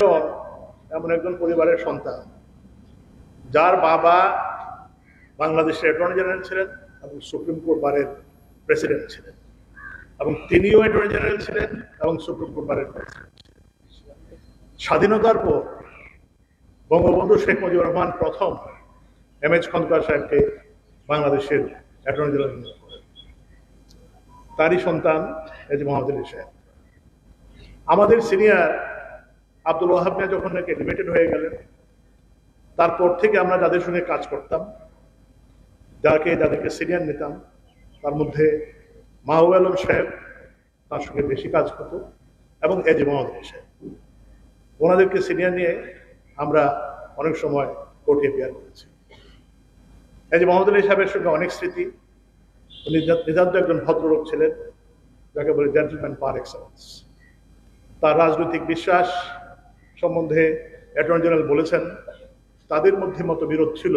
Leone এমন একজন পরিবারের সন্তান যার বাবা বাংলাদেশের অ্যাটর্নি জেনারেল ছিলেন এবং সুপ্রিম কোর্ট বারের প্রেসিডেন্ট ছিলেন, এবং তিনিও অ্যাটর্নি জেনারেল ছিলেন এবং সুপ্রিম কোর্ট বারের প্রেসিডেন্ট। স্বাধীনতার পর বঙ্গবন্ধু শেখ মুজিবুর রহমান প্রথম এম.এইচ. খন্দকার সাহেবকে বাংলাদেশের অ্যাটর্নি জেনারেল নিয়োগ করেন। তারই সন্তান এজ মোহাম্মদ আলী সাহেব। আমাদের সিনিয়র আব্দুল ওয়াহাব মিয়া যখন নাকি এলিভেটেড হয়ে গেলেন, তারপর থেকে আমরা যাদের সঙ্গে কাজ করতাম, যাদেরকে সিনিয়র নিতাম, তার মধ্যে মাহবুব আলম সাহেব তার সঙ্গে বেশি কাজ করত, এবং এজ মোহাম্মদ আলী সাহেব। ওনাদেরকে সিনিয়র নিয়ে আমরা অনেক সময় কোর্টে অ্যাপিয়ার করেছি। এজ মোহাম্মদ আলী সাহেবের সঙ্গে অনেক স্মৃতি। উনি নিতান্ত একজন ভদ্রলোক ছিলেন, যাকে বলে জেন্টলম্যান পার এক্সেলেন্স। তার রাজনৈতিক বিশ্বাস সম্বন্ধে অ্যাটর্নি জেনারেল বলেছেন, তাদের মধ্যে মতবিরোধ ছিল,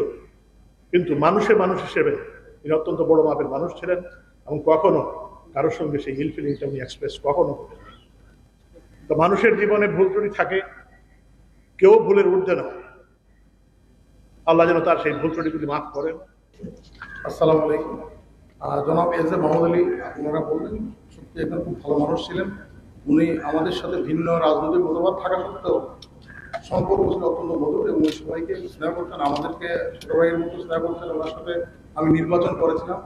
কিন্তু মানুষের মানুষ হিসেবে তিনি অত্যন্ত বড় মাপের মানুষ ছিলেন, এবং কখনো কারোর সঙ্গে সেই ইল ফিলিংটা উনি এক্সপ্রেস কখনো করেন। তো মানুষের জীবনে ভুল ত্রুটি থাকে, কেউ ভুলের ঊর্ধ্বে নয়। আল্লাহ যেন তার সেই ভুল ত্রুটিগুলি মাফ করেন। আসসালামু আলাইকুম। জনাব এজ এ মোহাম্মদ আলী, আপনারা বললেন সত্যি একজন খুব ভালো মানুষ ছিলেন। উনি আমাদের সাথে ভিন্ন রাজনৈতিক মতবাদ থাকা সত্ত্বেও সম্পর্ক ছিল অত্যন্ত মধুর, এবং উনি সবাইকে স্নেহ করতেন, আমাদেরকে ছোট ভাইয়ের মতো স্নেহ করতেন। ওনার সাথে আমি নির্বাচন করেছিলাম,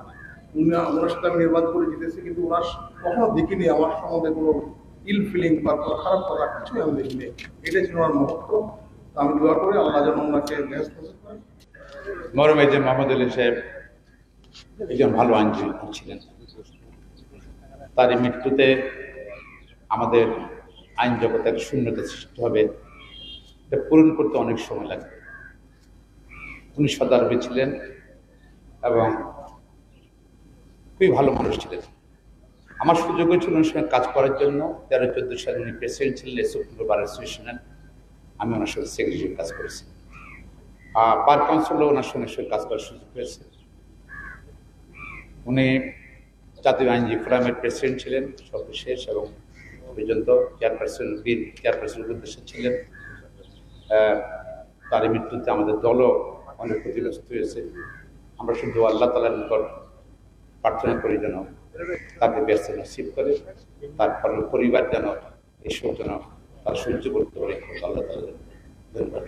ওনার সাথে আমি নির্বাচন করে জিতেছি, কিন্তু ওনার কখনো দেখিনি আমার সম্বন্ধে কোনো ইল ফিলিং বা খারাপ করা কিছুই আমি দেখিনি। এটাই ছিল ওনার মহত্ব। আমি দোয়া করি আল্লাহ যেন ওনাকে বেহেশত নসিব করেন। মরহুম এজ এ মোহাম্মদ আলী সাহেব একজন ভালো আইনজীবী ছিলেন। তার এই মৃত্যুতে আমাদের আইন জগতে এক শূন্যতা সৃষ্টি হবে, এটা পূরণ করতে অনেক সময় লাগবে। উনি সদারবি ছিলেন এবং খুবই ভালো মানুষ ছিলেন। আমার সুযোগ হয়েছিল ওনার সঙ্গে কাজ করার জন্য। 13-14 সালে উনি প্রেসিডেন্ট ছিলেন সুপ্রিম কোর্ট বার অ্যাসোসিয়েশনের। আমি ওনার সঙ্গে সেক্রেটারি কাজ করেছি, বার কাউন্সিলও ওনার সঙ্গে কাজ করার সুযোগ হয়েছে। উনি জাতীয় আইনজীবী ফোরামের প্রেসিডেন্ট ছিলেন সর্বশেষ, এবং পর্যন্ত চেয়ারপারসনের উদ্দেশ্যে ছিলেন। তার মৃত্যুতে আমাদের দলও অনেক ক্ষতিগ্রস্ত হয়েছে। আমরা শুধু আল্লাহ তাআলার নিকট প্রার্থনা করি যেন তাকে ব্যস্ত নসিব করে, তার পরিবার যেন এই শোক যেন তার সহ্য করতে পারে। আল্লাহ তাআলা ধন্যবাদ।